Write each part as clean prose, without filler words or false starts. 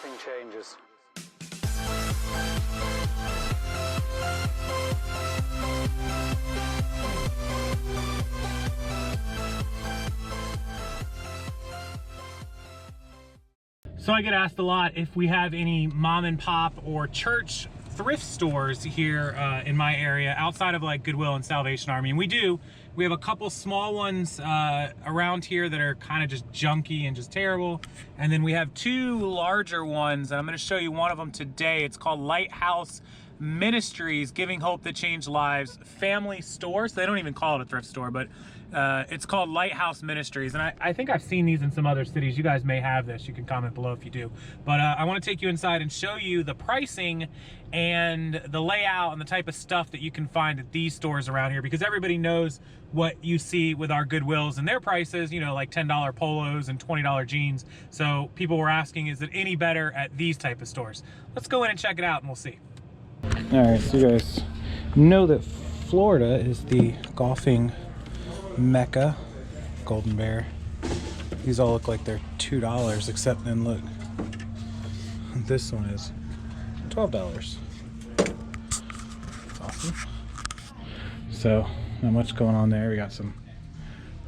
everything changes. So I get asked a lot if we have any mom and pop or church thrift stores here in my area outside of like Goodwill and Salvation Army, and we do. We have a couple small ones around here that are kind of just junky and just terrible, and then we have two larger ones, and I'm going to show you one of them today. It's called Lighthouse Ministries, Giving Hope That Changed Lives family store. So they don't even call it a thrift store, but it's called Lighthouse Ministries, and I think I've seen these in some other cities. You guys may have this. You can comment below if you do. But I want to take you inside and show you the pricing and the layout and the type of stuff that you can find at these stores around here, because everybody knows what you see with our Goodwills and their prices, you know, like $10 polos and $20 jeans. So people were asking, is it any better at these type of stores? Let's go in and check it out and we'll see. All right, so you guys know that Florida is the golfing mecca. Golden Bear. These all look like they're $2, except then look, this one is $12. That's awesome. So not much going on there. We got some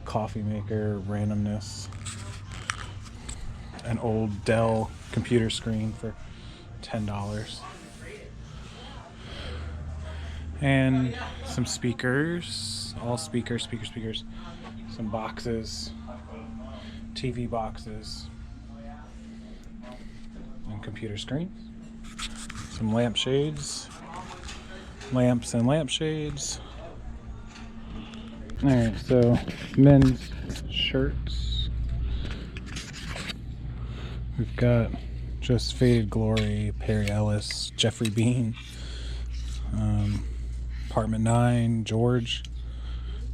coffee maker randomness, an old Dell computer screen for $10, and some speakers, all speakers, some boxes, TV boxes, and computer screens, some lampshades, lamps and lampshades. All right, so men's shirts. We've got Just Faded Glory, Perry Ellis, Jeffrey Bean, Apartment 9, George,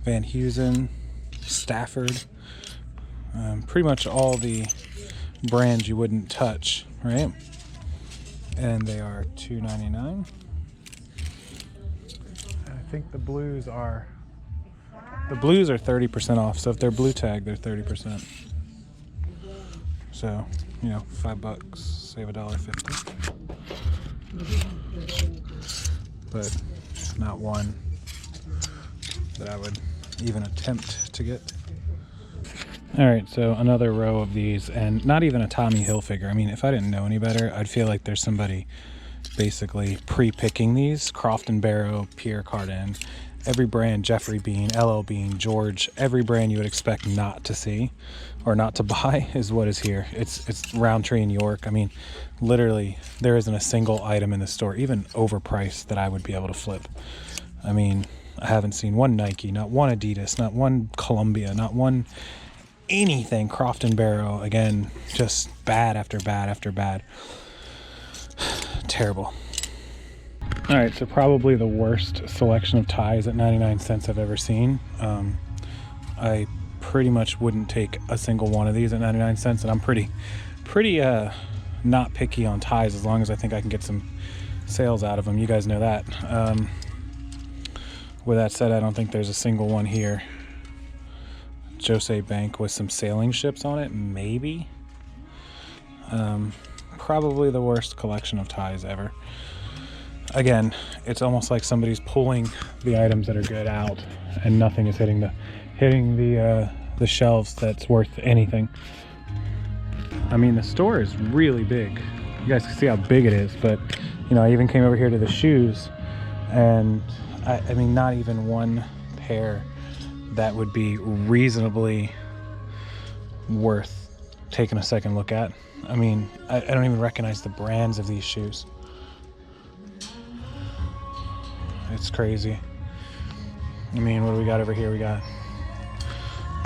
Van Heusen, Stafford. Pretty much all the brands you wouldn't touch, right? And they are $2.99. I think the blues are 30% off. So if they're blue tag, they're 30%. So, you know, $5, save $1.50. But not one that I would even attempt to get. All right, so another row of these, and not even a Tommy Hilfiger. I mean, if I didn't know any better, I'd feel like there's somebody basically pre-picking these. Croft & Barrow, Pierre Cardin, every brand, Jeffrey Bean, LL Bean, George, every brand you would expect not to see or not to buy is what is here. It's Roundtree in York. I mean, literally, there isn't a single item in the store, even overpriced, that I would be able to flip. I mean, I haven't seen one Nike, not one Adidas, not one Columbia, not one anything. Croft & Barrow, again, just bad after bad after bad. Terrible. All right, so probably the worst selection of ties at 99 cents I've ever seen. I pretty much wouldn't take a single one of these at 99 cents, and I'm pretty not picky on ties as long as I think I can get some sales out of them. You guys know that. With that said, I don't think there's a single one here. Jose Bank with some sailing ships on it, maybe. Probably the worst collection of ties ever. Again, it's almost like somebody's pulling the items that are good out, and nothing is hitting the shelves that's worth anything. I mean, the store is really big. You guys can see how big it is, but you know, I even came over here to the shoes, and I mean, not even one pair that would be reasonably worth taking a second look at. I mean, I don't even recognize the brands of these shoes. It's crazy. I mean, what do we got over here? We got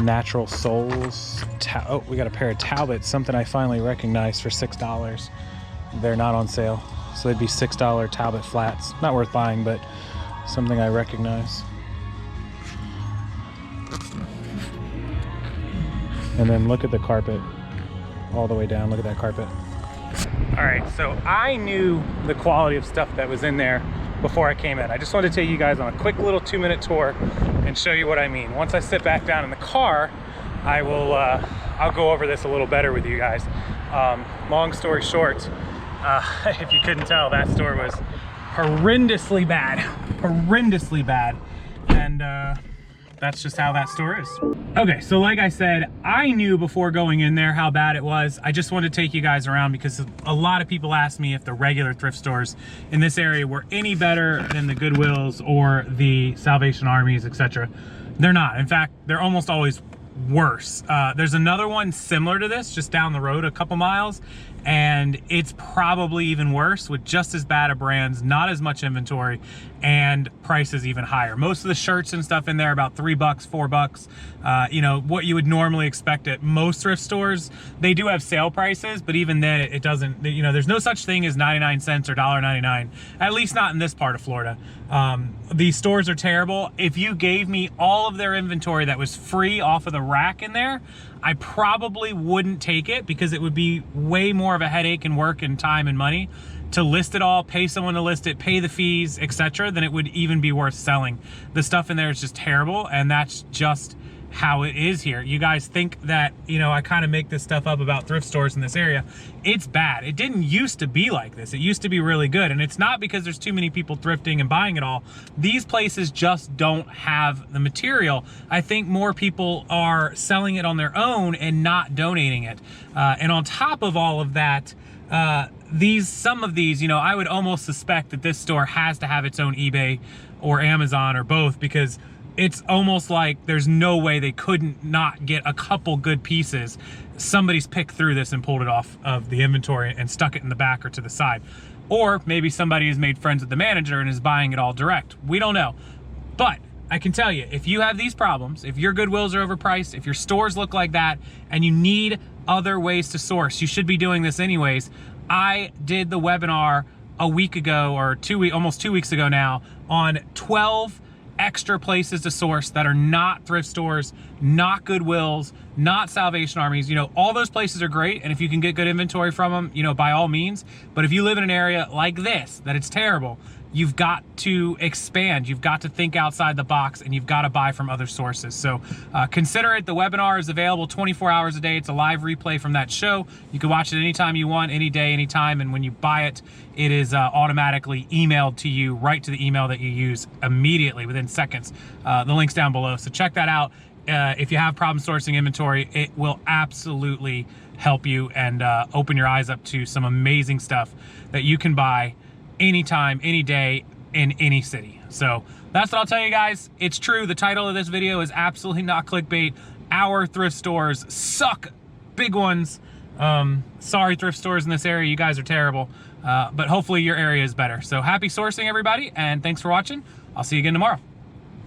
Natural Souls. Oh, we got a pair of Talbots, something I finally recognized, for $6. They're not on sale, so they'd be $6 Talbot flats. Not worth buying, but something I recognize. And then look at the carpet all the way down. Look at that carpet. All right, so I knew the quality of stuff that was in there before I came in. I just wanted to take you guys on a quick little 2-minute tour and show you what I mean. Once I sit back down in the car, I I'll go over this a little better with you guys. Long story short, if you couldn't tell, that store was horrendously bad, and that's just how that store is. Okay, so like I said, I knew before going in there how bad it was. I just wanted to take you guys around because a lot of people asked me if the regular thrift stores in this area were any better than the Goodwills or the Salvation Armies, etc. They're not. In fact, they're almost always worse. There's another one similar to this just down the road a couple miles, and it's probably even worse with just as bad of brands, not as much inventory, and prices even higher. Most of the shirts and stuff in there about $3, $4. You know, what you would normally expect at most thrift stores. They do have sale prices, but even then it doesn't, you know, there's no such thing as 99 cents or $1.99, at least not in this part of Florida. These stores are terrible. If you gave me all of their inventory that was free off of the rack in there, I probably wouldn't take it because it would be way more of a headache and work and time and money to list it all, pay someone to list it, pay the fees, etc., than it would even be worth selling. The stuff in there is just terrible, and that's just how it is here. You guys think that, you know, I kind of make this stuff up about thrift stores in this area. It's bad. It didn't used to be like this. It used to be really good, and it's not because there's too many people thrifting and buying it all. These places just don't have the material. I think more people are selling it on their own and not donating it. And on top of all of that, some of these, you know, I would almost suspect that this store has to have its own eBay or Amazon or both, because it's almost like there's no way they couldn't not get a couple good pieces. Somebody's picked through this and pulled it off of the inventory and stuck it in the back or to the side. Or maybe somebody has made friends with the manager and is buying it all direct. We don't know. But I can tell you, if you have these problems, if your Goodwills are overpriced, if your stores look like that, and you need other ways to source, you should be doing this anyways. I did the webinar a week ago, or almost 2 weeks ago now, on 12 extra places to source that are not thrift stores, not Goodwills, not Salvation Armies. You know, all those places are great, and if you can get good inventory from them, you know, by all means. But if you live in an area like this, that it's terrible, you've got to expand. You've got to think outside the box, and you've got to buy from other sources. So consider it. The webinar is available 24 hours a day. It's a live replay from that show. You can watch it anytime you want, any day, anytime. And when you buy it, it is automatically emailed to you right to the email that you use immediately within seconds. The link's down below. So check that out. If you have problem sourcing inventory, it will absolutely help you and open your eyes up to some amazing stuff that you can buy anytime, any day, in any city. So that's what I'll tell you guys. It's true. The title of this video is absolutely not clickbait. Our thrift stores suck. Big ones. Sorry, thrift stores in this area. You guys are terrible. But hopefully your area is better. So happy sourcing, everybody, and thanks for watching. I'll see you again tomorrow.